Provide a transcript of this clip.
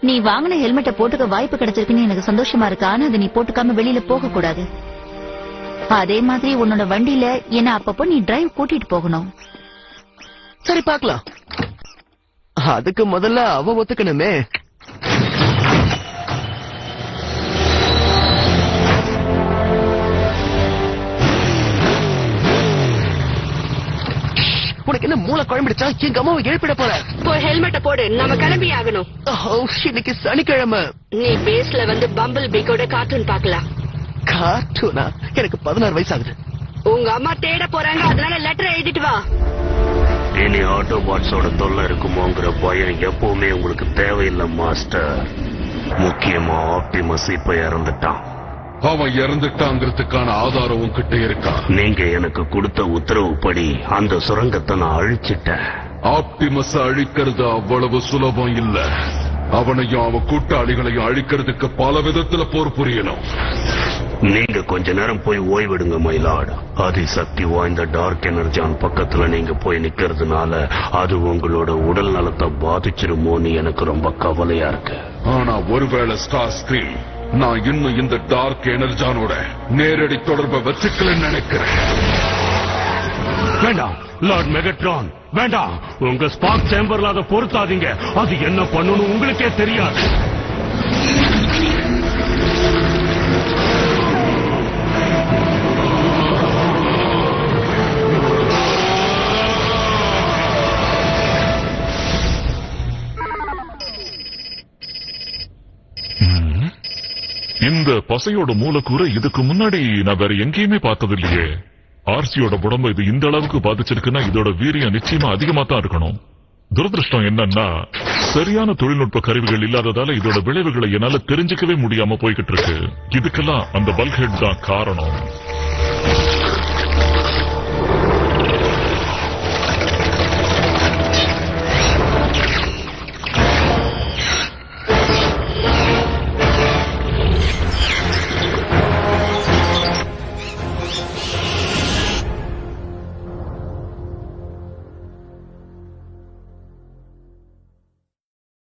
நீ வாங்கின ஹெல்மெட்டை போட்டுக்க வாய்ப்பு கிடைச்சிருக்குன்னு எனக்கு சந்தோஷமா இருக்கு. ஆனா அதை நீ போட்டுக்காம வெளியில போக கூடாது. அதே மாதிரி உன்னோட வண்டியில என்ன அப்பப்போ நீ டிரைவ் கூட்டிட்டு போகணும். சரி பாக்கலாம். அதுக்கு முதல்ல அவ ஒத்துக்கணுமே. உனக்கு என்ன மூளை குழம்பிடுச்சா? எங்க அம்மாவை எழுப்பிட போற. ஹெல்மெட்ட போடு, நம்ம கிளம்பி ஆகணும். இன்னைக்கு சனிக்கிழமை. நீ பேஸ்ல வந்து பம்பிள் பீக்கோட கார்ட்டூன் பாக்கலாம். கார்ட்டூனா? எனக்கு 16 வயசு ஆகுது. உங்க அம்மா தேட போறாங்க, அதனால லெட்டர் எழுதிட்டு வா. இனி ஆட்டோபாட்ஸோட தொல்லை இருக்குமோங்கிற பயம் எப்பவுமே உங்களுக்கு தேவையில்லை மாஸ்டர். முக்கியமா ஆப்டிமஸ் இப்ப இறந்துட்டான். அவன் இறந்துட்டாங்கிறதுக்கான ஆதாரம் உன்கிட்ட இருக்கா? நீங்க எனக்கு கொடுத்த உத்தரவுப்படி அந்த சுரங்கத்தை நான் அழிச்சிட்டேன். ஆப்டிமஸ் அழிக்கிறது அவ்வளவு சுலபம் இல்ல. அவனையும் அவன் கூட்டாளிகளையும் அழிக்கிறதுக்கு பல விதத்துல போர் புரியணும். நீங்க கொஞ்ச நேரம் போய் ஓய்விடுங்க மயிலாட். அதிசக்தி வாய்ந்த டார்க் எனர்ஜான் பக்கத்துல நீங்க போய் நிக்கிறதுனால அது உங்களோட உடல் நலத்தை பாதிச்சிருமோன்னு எனக்கு ரொம்ப கவலையா இருக்கு. ஆனா ஒருவேளை ஸ்டார் ஸ்கிரீன் நான் இன்னும் இந்த டார்க் எனர்ஜானோட நேரடி தொடர்பை வச்சுக்கலன்னு நினைக்கிறேன். வேண்டாம் லார்ட் மெகட்ரான், வேண்டாம். உங்க ஸ்பார்க் சேம்பர்ல அதை பொருத்தாதீங்க. அது என்ன பண்ணணும் உங்களுக்கே தெரியாது. இந்த பசையோட மூலக்கூறு இதுக்கு முன்னாடி நான் வேற எங்கேயுமே பார்த்தது இல்லையே. ஆர்சியோட உடம்பு இது இந்த அளவுக்கு பாதிச்சிருக்குன்னா இதோட வீரியம் நிச்சயமா அதிகமா தான் இருக்கணும். துரதிருஷ்டம் என்னன்னா சரியான தொழில்நுட்ப கருவிகள் இல்லாததால இதோட விளைவுகளை என்னால தெரிஞ்சுக்கவே முடியாம போய்கிட்டு இருக்கு. இதுக்கெல்லாம் அந்த பல்க் ஹெட் தான் காரணம்.